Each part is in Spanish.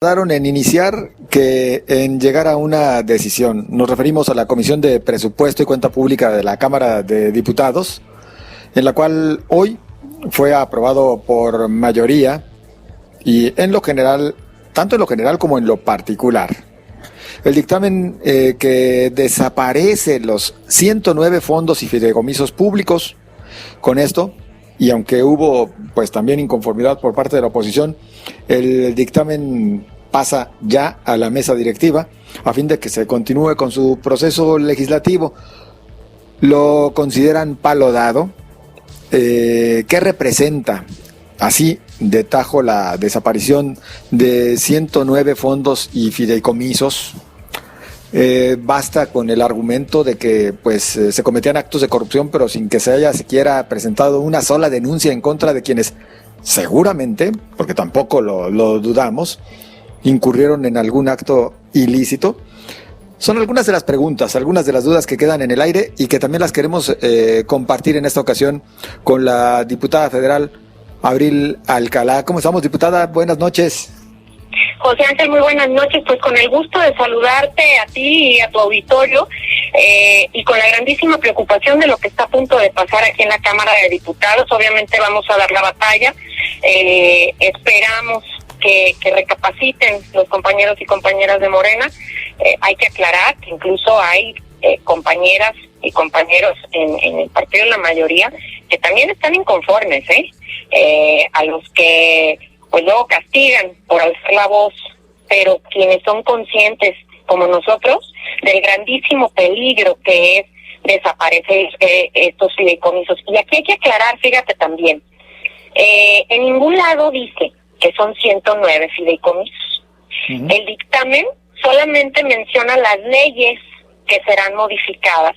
Tardaron en iniciar que en llegar a una decisión. Nos referimos a la Comisión de Presupuesto y Cuenta Pública de la Cámara de Diputados, en la cual hoy fue aprobado por mayoría y en lo general, tanto en lo general como en lo particular. El dictamen que desaparece los 109 fondos y fideicomisos públicos. Con esto, y aunque hubo pues también inconformidad por parte de la oposición, el dictamen pasa ya a la mesa directiva a fin de que se continúe con su proceso legislativo. Lo consideran palo dado. ¿Qué representa así de tajo la desaparición de 109 fondos y fideicomisos? Basta con el argumento de que pues se cometían actos de corrupción, pero sin que se haya siquiera presentado una sola denuncia en contra de quienes seguramente, porque tampoco lo dudamos, incurrieron en algún acto ilícito. Son algunas de las preguntas, algunas de las dudas que quedan en el aire y que también las queremos compartir en esta ocasión con la diputada federal Abril Alcalá. ¿Cómo estamos, diputada? Buenas noches. José Ángel, muy buenas noches. Pues con el gusto de saludarte a ti y a tu auditorio y con la grandísima preocupación de lo que está a punto de pasar aquí en la Cámara de Diputados. Obviamente vamos a dar la batalla. Esperamos que recapaciten los compañeros y compañeras de Morena. Hay que aclarar que incluso hay compañeras y compañeros en el partido de la mayoría que también están inconformes, a los que pues luego castigan por alzar la voz, pero quienes son conscientes, como nosotros, del grandísimo peligro que es desaparecer estos fideicomisos. Y aquí hay que aclarar, fíjate también, en ningún lado dice que son 109 fideicomisos. Uh-huh. El dictamen solamente menciona las leyes que serán modificadas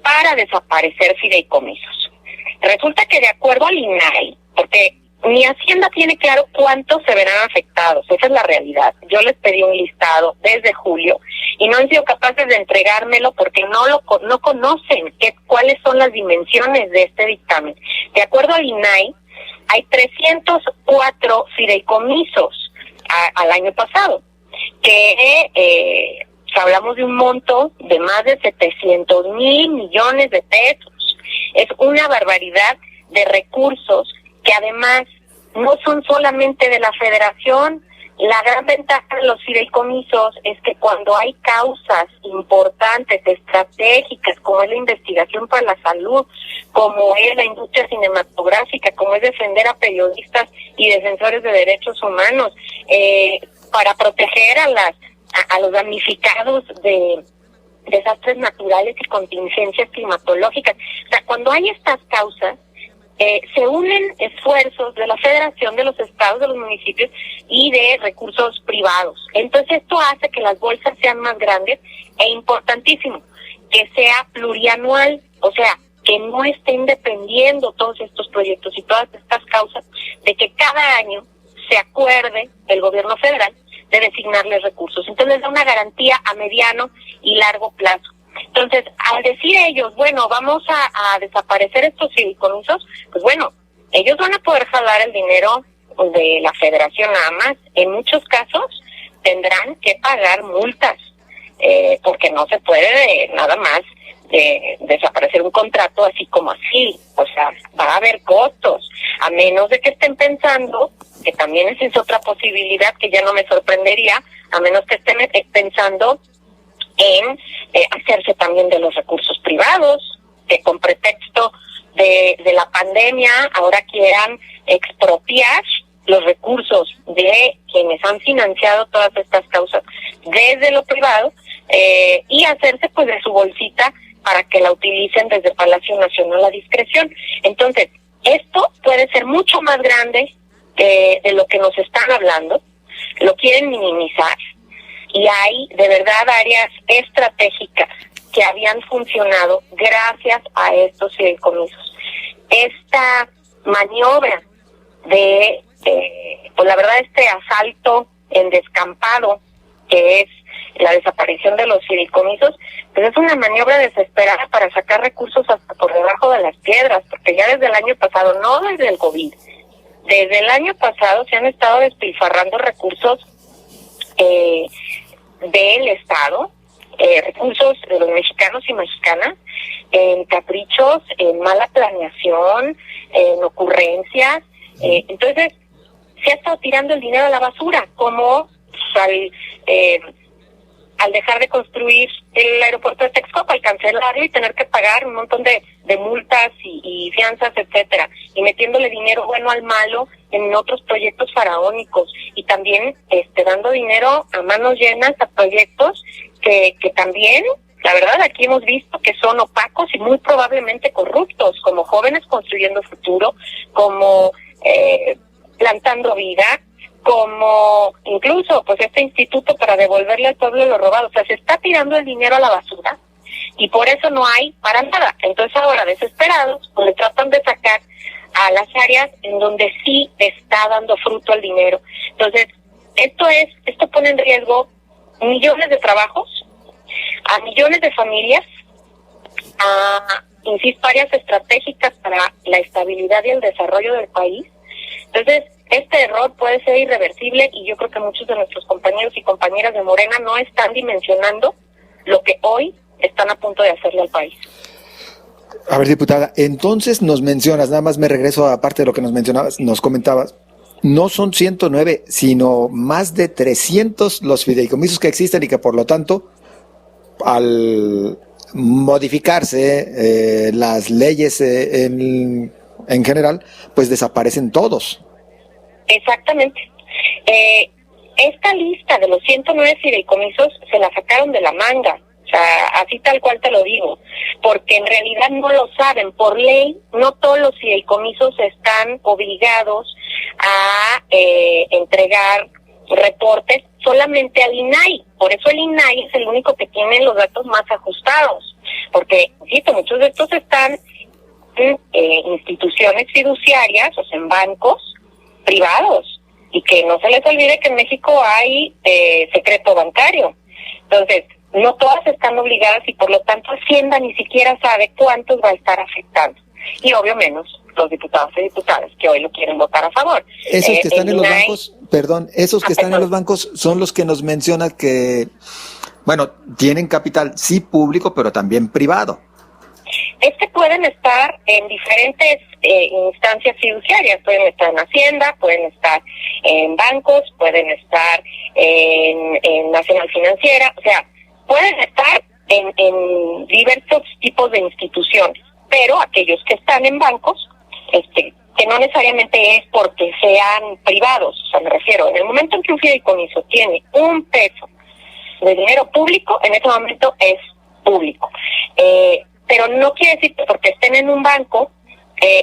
para desaparecer fideicomisos. Resulta que de acuerdo al INAI, porque ni Hacienda tiene claro cuántos se verán afectados, esa es la realidad. Yo les pedí un listado desde julio y no han sido capaces de entregármelo porque no conocen cuáles son las dimensiones de este dictamen. De acuerdo al INAI, hay 304 fideicomisos al año pasado, que hablamos de un monto de más de 700,000 millones de pesos. Es una barbaridad de recursos que además no son solamente de la federación. La gran ventaja de los fideicomisos es que cuando hay causas importantes, estratégicas, como es la investigación para la salud, como es la industria cinematográfica, como es defender a periodistas y defensores de derechos humanos, para proteger a los damnificados de desastres naturales y contingencias climatológicas. O sea, cuando hay estas causas, se unen esfuerzos de la federación, de los estados, de los municipios y de recursos privados. Entonces esto hace que las bolsas sean más grandes e importantísimo, que sea plurianual, o sea, que no estén dependiendo todos estos proyectos y todas estas causas de que cada año se acuerde el gobierno federal de designarles recursos. Entonces da una garantía a mediano y largo plazo. Entonces, al decir ellos, bueno, vamos a desaparecer estos fideicomisos, pues bueno, ellos van a poder jalar el dinero de la federación nada más. En muchos casos tendrán que pagar multas, porque no se puede nada más desaparecer un contrato así como así. O sea, va a haber costos, a menos de que estén pensando, que también esa es otra posibilidad que ya no me sorprendería, a menos que estén pensando en hacerse también de los recursos privados, que con pretexto de la pandemia ahora quieran expropiar los recursos de quienes han financiado todas estas causas desde lo privado, y hacerse pues de su bolsita para que la utilicen desde Palacio Nacional a discreción. Entonces, esto puede ser mucho más grande de lo que nos están hablando, lo quieren minimizar. Y hay de verdad áreas estratégicas que habían funcionado gracias a estos fideicomisos. Esta maniobra pues la verdad, este asalto en descampado, que es la desaparición de los fideicomisos, pues es una maniobra desesperada para sacar recursos hasta por debajo de las piedras, porque ya desde el año pasado, no desde el COVID, desde el año pasado se han estado despilfarrando recursos del Estado, recursos de los mexicanos y mexicanas, en caprichos, en mala planeación, en ocurrencias. Entonces, se ha estado tirando el dinero a la basura, como al dejar de construir el aeropuerto de Texcoco, al cancelarlo y tener que pagar un montón de multas y fianzas, etcétera, y metiéndole dinero bueno al malo en otros proyectos faraónicos, y también dando dinero a manos llenas a proyectos que también, la verdad, aquí hemos visto que son opacos y muy probablemente corruptos, como Jóvenes Construyendo Futuro, como Plantando Vida, como incluso pues este instituto para devolverle al pueblo lo robado. O sea, se está tirando el dinero a la basura y por eso no hay para nada. Entonces ahora, desesperados, pues le tratan de sacar a las áreas en donde sí está dando fruto el dinero. Entonces, esto pone en riesgo millones de trabajos, a millones de familias, a, insisto, áreas estratégicas para la estabilidad y el desarrollo del país. Entonces, este error puede ser irreversible y yo creo que muchos de nuestros compañeros y compañeras de Morena no están dimensionando lo que hoy están a punto de hacerle al país. A ver, diputada, entonces nos mencionas, nada más me regreso a parte de lo que nos mencionabas, nos comentabas, no son 109, sino más de 300 los fideicomisos que existen y que por lo tanto, al modificarse las leyes en general, pues desaparecen todos. Exactamente. Esta lista de los 109 fideicomisos se la sacaron de la manga, o sea, así tal cual te lo digo, porque en realidad no lo saben. Por ley, no todos los fideicomisos están obligados a entregar reportes solamente al INAI. Por eso el INAI es el único que tiene los datos más ajustados, porque, insisto, muchos de estos están en instituciones fiduciarias, o sea, en bancos privados, y que no se les olvide que en México hay secreto bancario. Entonces, no todas están obligadas y por lo tanto Hacienda ni siquiera sabe cuántos va a estar afectando. Y obvio menos los diputados y diputadas que hoy lo quieren votar a favor. Esos que están en los bancos, esos que están en los bancos son los que nos mencionan que, bueno, tienen capital sí público, pero también privado. Pueden estar en diferentes instancias fiduciarias, pueden estar en Hacienda, pueden estar en bancos, pueden estar en Nacional Financiera, o sea, pueden estar en diversos tipos de instituciones, pero aquellos que están en bancos, que no necesariamente es porque sean privados, o sea, me refiero, en el momento en que un fideicomiso tiene un peso de dinero público, en ese momento es público. Pero no quiere decir que porque estén en un banco,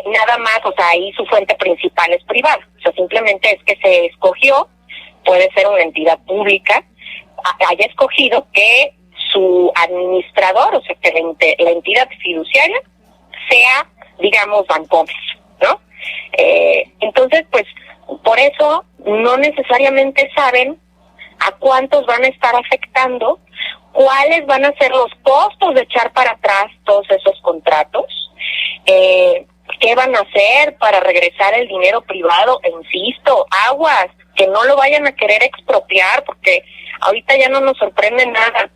nada más, o sea, ahí su fuente principal es privada. O sea, simplemente es que se escogió, puede ser una entidad pública, haya escogido que su administrador, o sea, que la entidad fiduciaria sea, digamos, Bancomex, ¿no? Entonces, pues, por eso no necesariamente saben a cuántos van a estar afectando, cuáles van a ser los costos de echar para atrás todos esos contratos, qué van a hacer para regresar el dinero privado. E insisto, aguas, que no lo vayan a querer expropiar, porque ahorita ya no nos sorprende nada,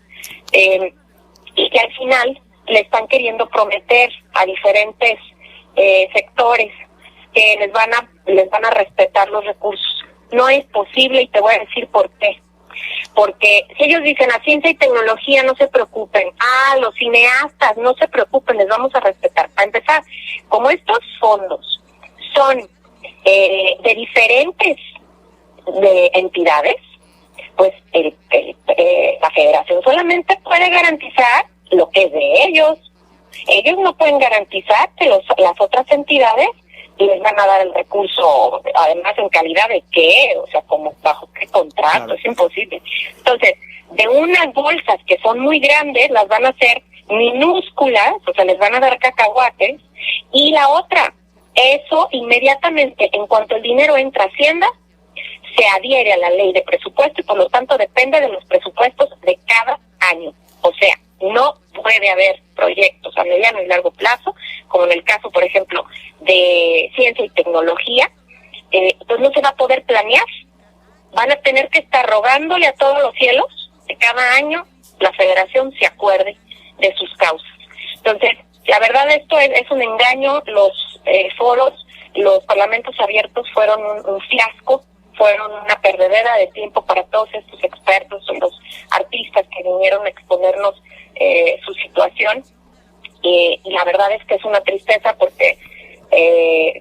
y que al final le están queriendo prometer a diferentes sectores que les van a respetar los recursos. No es posible y te voy a decir por qué. Porque si ellos dicen a ciencia y tecnología no se preocupen, los cineastas no se preocupen, les vamos a respetar. Para empezar, como estos fondos son de diferentes entidades, pues la federación solamente puede garantizar lo que es de ellos. Ellos no pueden garantizar que las otras entidades les van a dar el recurso, además en calidad de qué, o sea, como bajo qué contrato, claro. Es imposible. Entonces, de unas bolsas que son muy grandes, las van a hacer minúsculas, o sea, les van a dar cacahuates, y la otra, eso inmediatamente, en cuanto el dinero entra a Hacienda, se adhiere a la ley de presupuesto y por lo tanto depende de los presupuestos de cada año. O sea, no puede haber proyectos a mediano y largo plazo, como en el caso, por ejemplo, de ciencia y tecnología, pues no se va a poder planear. van a tener que estar rogándole a todos los cielos que cada año la federación se acuerde de sus causas. Entonces, la verdad esto es un engaño. Los foros, los parlamentos abiertos fueron un fiasco, fueron una perdedera de tiempo para todos estos expertos, los artistas que vinieron a exponernos su situación. Y la verdad es que es una tristeza porque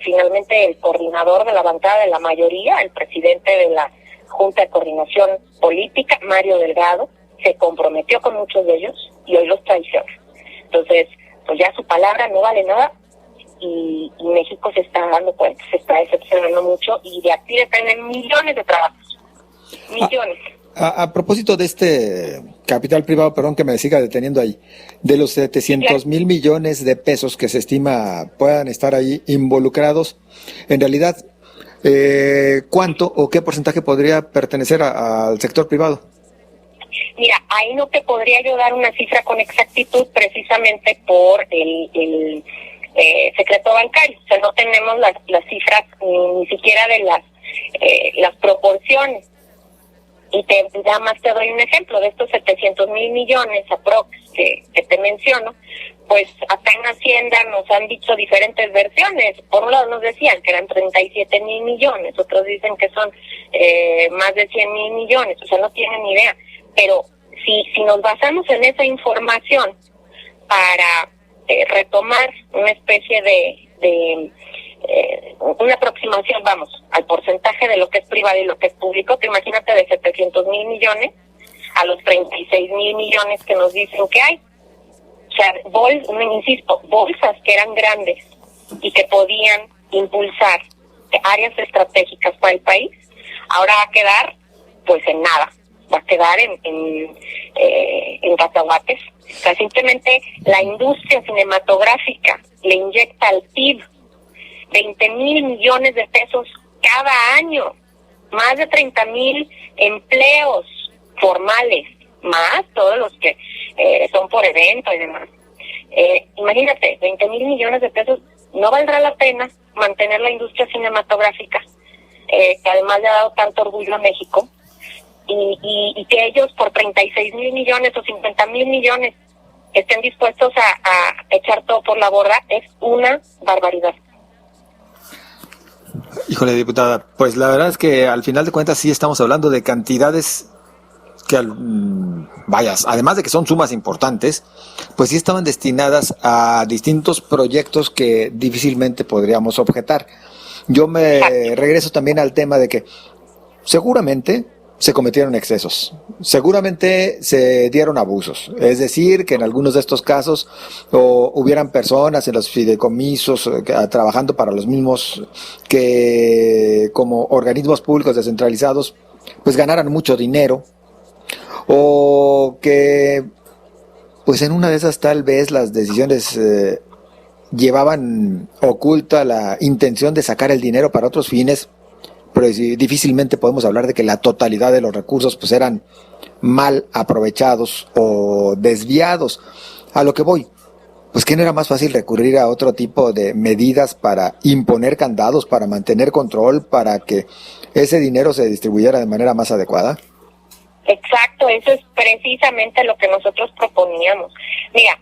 finalmente el coordinador de la bancada de la mayoría, el presidente de la Junta de Coordinación Política, Mario Delgado, se comprometió con muchos de ellos y hoy los traiciona. Entonces, pues ya su palabra no vale nada y México se está dando cuenta, se está decepcionando mucho y de aquí dependen millones de trabajos, millones. A propósito de este capital privado, perdón que me siga deteniendo ahí, de los 700,000 millones de pesos que se estima puedan estar ahí involucrados, en realidad, ¿cuánto o qué porcentaje podría pertenecer al sector privado? Mira, ahí no te podría yo dar una cifra con exactitud precisamente por el secreto bancario. O sea, no tenemos las cifras ni siquiera de las proporciones. Y nada más te doy un ejemplo de estos 700,000 millones aprox que te menciono, pues acá en Hacienda nos han dicho diferentes versiones. Por un lado nos decían que eran 37,000 millones, otros dicen que son más de 100,000 millones, o sea, no tienen ni idea. Pero si nos basamos en esa información para retomar una especie de una aproximación, vamos, al porcentaje de lo que es privado y lo que es público, te imagínate de 700,000 millones a los 36,000 millones que nos dicen que hay. O sea, bolsas que eran grandes y que podían impulsar áreas estratégicas para el país, ahora va a quedar pues en nada, va a quedar en cacahuates. O sea, simplemente la industria cinematográfica le inyecta al PIB 20,000 millones de pesos cada año, más de 30,000 empleos formales, más todos los que son por evento y demás. Imagínate, 20,000 millones de pesos, no valdrá la pena mantener la industria cinematográfica, que además le ha dado tanto orgullo a México, y que ellos por 36,000 millones o 50,000 millones estén dispuestos a echar todo por la borda. Es una barbaridad. Híjole, diputada, pues la verdad es que al final de cuentas sí estamos hablando de cantidades que, vayas, además de que son sumas importantes, pues sí estaban destinadas a distintos proyectos que difícilmente podríamos objetar. Yo me regreso también al tema de que seguramente se cometieron excesos, seguramente se dieron abusos, es decir, que en algunos de estos casos hubieran personas en los fideicomisos trabajando para los mismos que como organismos públicos descentralizados pues ganaran mucho dinero, o que pues en una de esas tal vez las decisiones llevaban oculta la intención de sacar el dinero para otros fines, pero difícilmente podemos hablar de que la totalidad de los recursos pues eran mal aprovechados o desviados. A lo que voy, pues que no era más fácil recurrir a otro tipo de medidas para imponer candados, para mantener control, para que ese dinero se distribuyera de manera más adecuada. Exacto, eso es precisamente lo que nosotros proponíamos. Mira,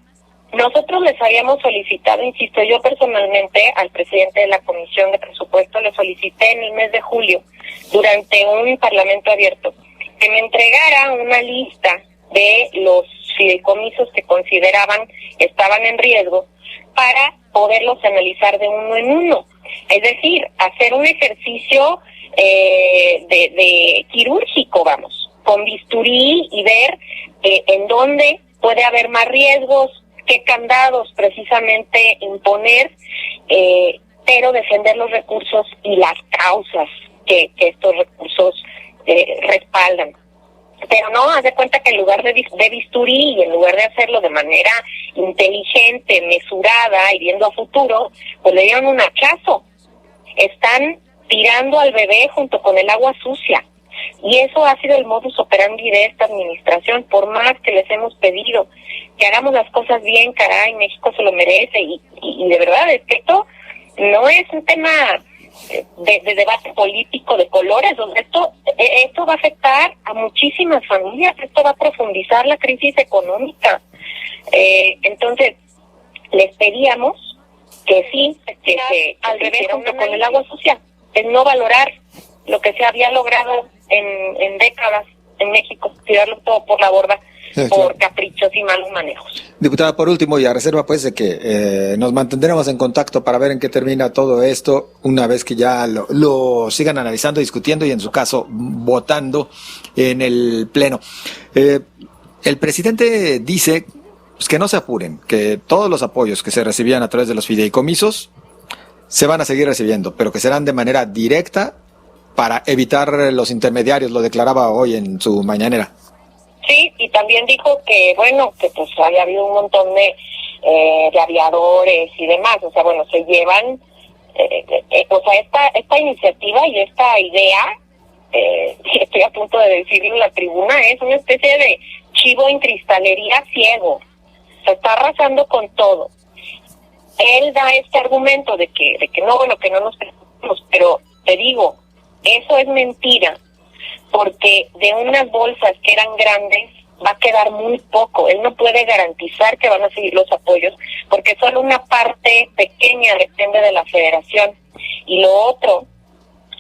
nosotros les habíamos solicitado, insisto, yo personalmente al presidente de la Comisión de Presupuesto le solicité en el mes de julio, durante un parlamento abierto, que me entregara una lista de los fideicomisos que consideraban estaban en riesgo para poderlos analizar de uno en uno. Es decir, hacer un ejercicio de quirúrgico, vamos, con bisturí y ver en dónde puede haber más riesgos, qué candados precisamente imponer, pero defender los recursos y las causas que estos recursos respaldan. Pero no, haz de cuenta que en lugar de bisturí y en lugar de hacerlo de manera inteligente, mesurada y viendo a futuro, pues le dieron un hachazo. Están tirando al bebé junto con el agua sucia. Y eso ha sido el modus operandi de esta administración, por más que les hemos pedido que hagamos las cosas bien, caray, México se lo merece, y de verdad es que esto no es un tema de debate político de colores, donde esto va a afectar a muchísimas familias, esto va a profundizar la crisis económica. Entonces, les pedíamos que sí, que al revés, junto con el agua social, es no valorar lo que se había logrado en décadas en México, tirarlo todo por la borda, por caprichos y malos manejos. Diputada, por último, y a reserva pues de que nos mantendremos en contacto para ver en qué termina todo esto, una vez que ya lo sigan analizando, discutiendo y en su caso votando en el Pleno. El presidente dice pues, que no se apuren, que todos los apoyos que se recibían a través de los fideicomisos se van a seguir recibiendo, pero que serán de manera directa para evitar los intermediarios, lo declaraba hoy en su mañanera. Sí, y también dijo que, bueno, que pues había habido un montón de aviadores y demás, o sea, bueno, se llevan, o sea, esta iniciativa y esta idea, estoy a punto de decirlo en la tribuna, es una especie de chivo en cristalería ciego, se está arrasando con todo. Él da este argumento de que no, bueno, que no nos preocupemos, pero te digo, eso es mentira, porque de unas bolsas que eran grandes va a quedar muy poco. Él no puede garantizar que van a seguir los apoyos, porque solo una parte pequeña depende de la federación. Y lo otro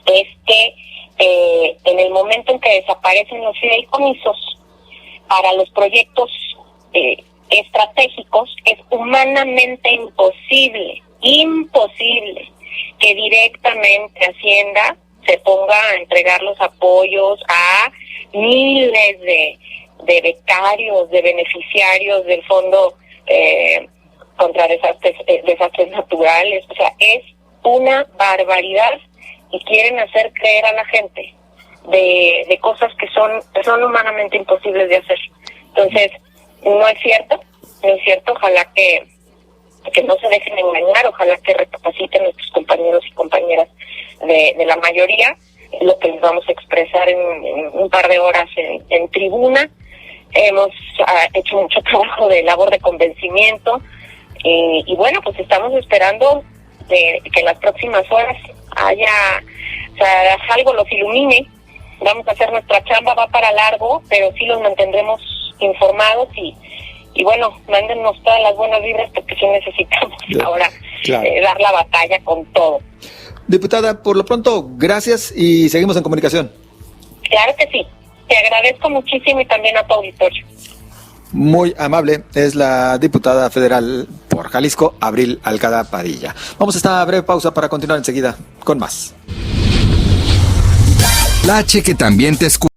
es que en el momento en que desaparecen los fideicomisos, para los proyectos estratégicos es humanamente imposible que directamente Hacienda se ponga a entregar los apoyos a miles de becarios, de beneficiarios del Fondo contra desastres naturales. O sea, es una barbaridad y quieren hacer creer a la gente de cosas que son humanamente imposibles de hacer. Entonces, no es cierto, ojalá que no se dejen engañar, ojalá que recapaciten nuestros compañeros y compañeras de la mayoría, lo que les vamos a expresar en un par de horas en tribuna. Hemos hecho mucho trabajo de labor de convencimiento y bueno, pues estamos esperando que en las próximas horas algo los ilumine. Vamos a hacer nuestra chamba, va para largo, pero sí los mantendremos informados y bueno, mándennos todas las buenas vibras porque sí necesitamos ahora dar la batalla con todo. Diputada, por lo pronto, gracias y seguimos en comunicación. Claro que sí, te agradezco muchísimo y también a tu auditorio. Muy amable, es la diputada federal por Jalisco, Abril Alcada Padilla. Vamos a esta breve pausa para continuar enseguida con más. La H que también te escucha.